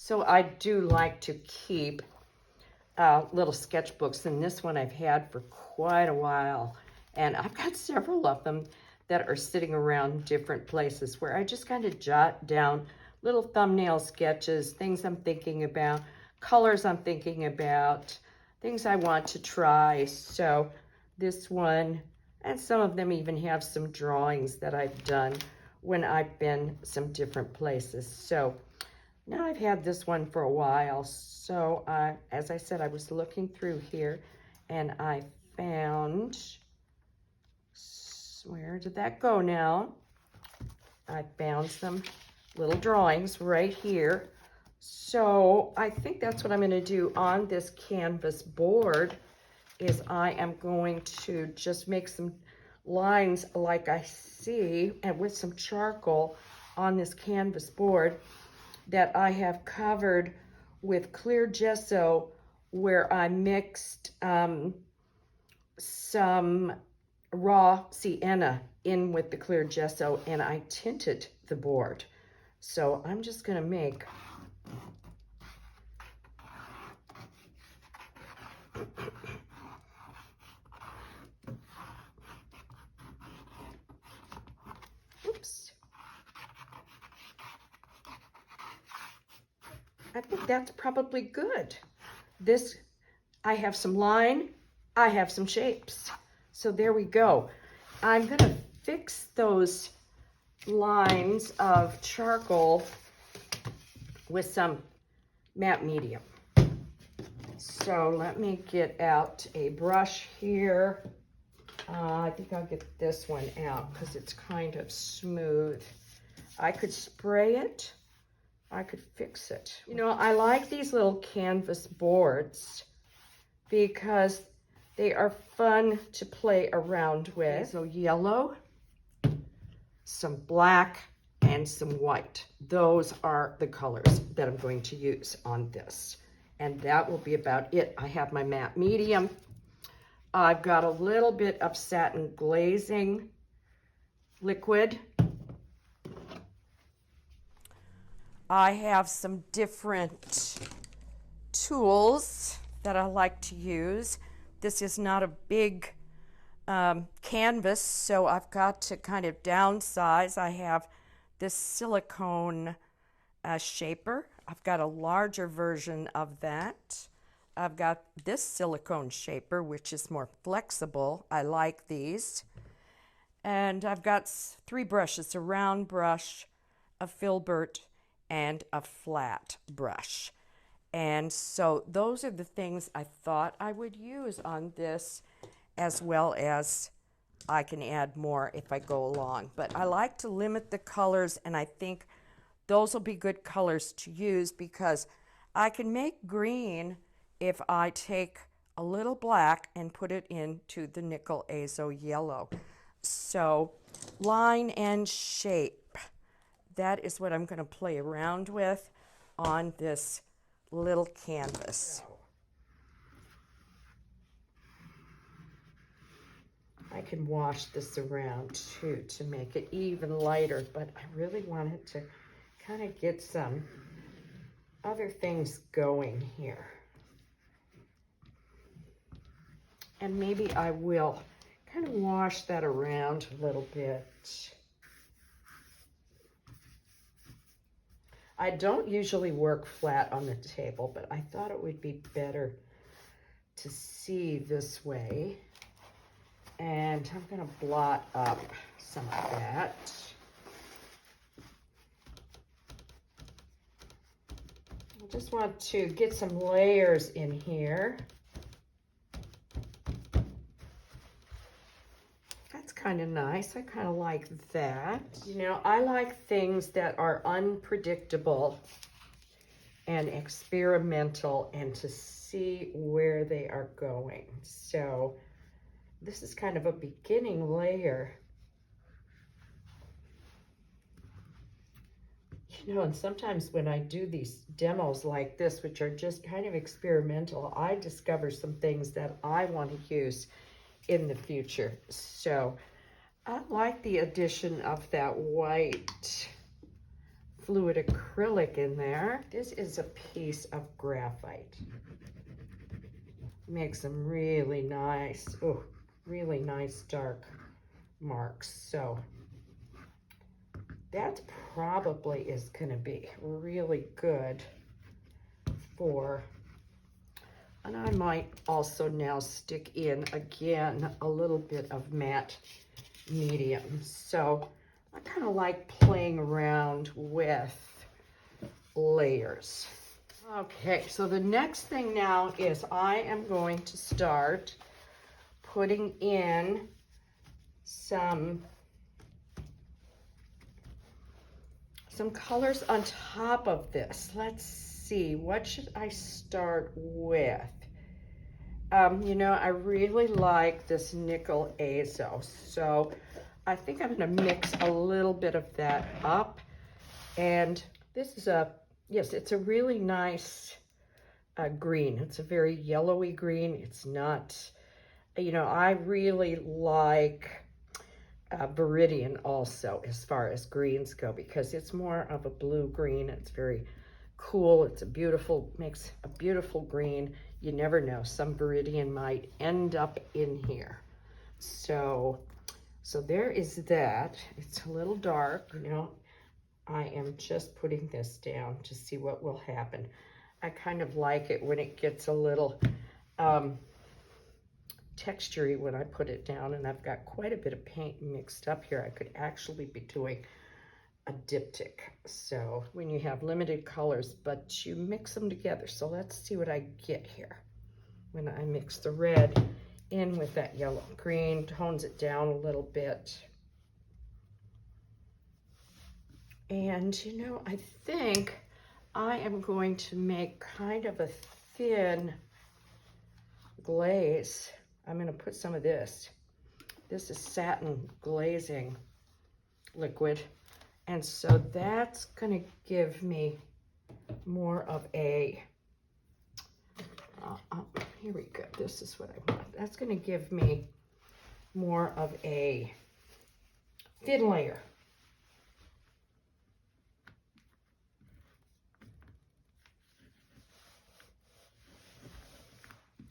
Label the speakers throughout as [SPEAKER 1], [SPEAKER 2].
[SPEAKER 1] So I do like to keep little sketchbooks, and this one I've had for quite a while. And I've got several of them that are sitting around different places where I just kind of jot down little thumbnail sketches, things I'm thinking about, colors I'm thinking about, things I want to try. So this one, and some of them even have some drawings that I've done when I've been some different places. So now I've had this one for a while. So as I said, I was looking through here and I found, where did that go now? I found some little drawings right here. So I think that's what I'm going to do on this canvas board is I am going to just make some lines like I see and with some charcoal on this canvas board that I have covered with clear gesso where I mixed some raw sienna in with the clear gesso and I tinted the board. So I'm just going to make oops. I think that's probably good. This, I have some line, I have some shapes. So there we go. I'm gonna fix those lines of charcoal with some matte medium. So let me get out a brush here. I think I'll get this one out because it's kind of smooth. I could spray it. I could fix it. You know, I like these little canvas boards because they are fun to play around with. So yellow, some black, and some white. Those are the colors that I'm going to use on this. And that will be about it. I have my matte medium. I've got a little bit of satin glazing liquid. I have some different tools that I like to use. This is not a big canvas, so I've got to kind of downsize. I have this silicone shaper. I've got a larger version of that. I've got this silicone shaper, which is more flexible. I like these. And I've got 3 brushes, a round brush, a filbert, and a flat brush. And so those are the things I thought I would use on this, as well as I can add more if I go along. But I like to limit the colors, and I think those will be good colors to use because I can make green if I take a little black and put it into the nickel azo yellow. So line and shape, that is what I'm going to play around with on this little canvas. I can wash this around too to make it even lighter, but I really wanted to kind of get some other things going here. And maybe I will kind of wash that around a little bit. I don't usually work flat on the table, but I thought it would be better to see this way. And I'm going to blot up some of that. I just want to get some layers in here. That's kind of nice. I kind of like that. You know, I like things that are unpredictable and experimental and to see where they are going. So this is kind of a beginning layer. You know, and sometimes when I do these demos like this, which are just kind of experimental, I discover some things that I want to use in the future. So I like the addition of that white fluid acrylic in there. This is a piece of graphite. Makes them really nice, oh, really nice dark marks. So that probably is gonna be really good for, and I might also now stick in again a little bit of matte medium. So I kind of like playing around with layers. Okay, so the next thing now is I am going to start putting in some colors on top of this. Let's see, what should I start with? You know, I really like this nickel azo, so I think I'm gonna mix a little bit of that up. And this is yes, it's a really nice green. It's a very yellowy green. It's not, you know, I really like Viridian also as far as greens go, because it's more of a blue green. It's very cool. It's a beautiful, makes a beautiful green. You never know, some Viridian might end up in here. So there is that. It's a little dark, you know. I am just putting this down to see what will happen. I kind of like it when it gets a little textury when I put it down, and I've got quite a bit of paint mixed up here. I could actually be doing a diptych. So when you have limited colors, but you mix them together. So let's see what I get here. When I mix the red in with that yellow green, tones it down a little bit. And you know, I think I am going to make kind of a thin glaze. I'm going to put some of this. This is satin glazing liquid. And so that's going to give me more of a, here we go. This is what I want. That's going to give me more of a thin layer.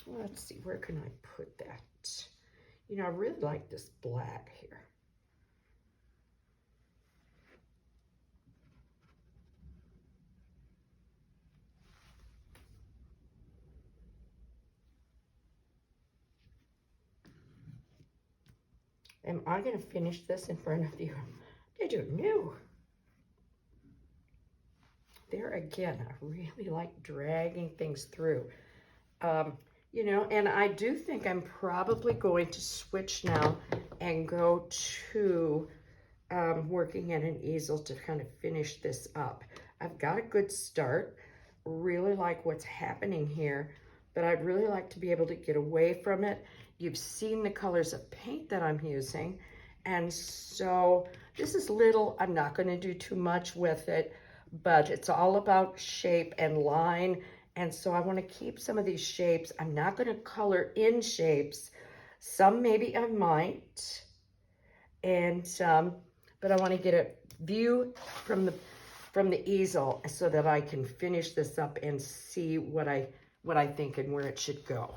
[SPEAKER 1] Let's see, where can I put that? You know, I really like this black here. Am I going to finish this in front of you? Did you know? There again, I really like dragging things through. You know, and I do think I'm probably going to switch now and go to working at an easel to kind of finish this up. I've got a good start. Really like what's happening here, but I'd really like to be able to get away from it. You've seen the colors of paint that I'm using, and so this is little. I'm not going to do too much with it, but it's all about shape and line. And so I want to keep some of these shapes. I'm not going to color in shapes. Some maybe I might, and but I want to get a view from the easel so that I can finish this up and see what I think and where it should go.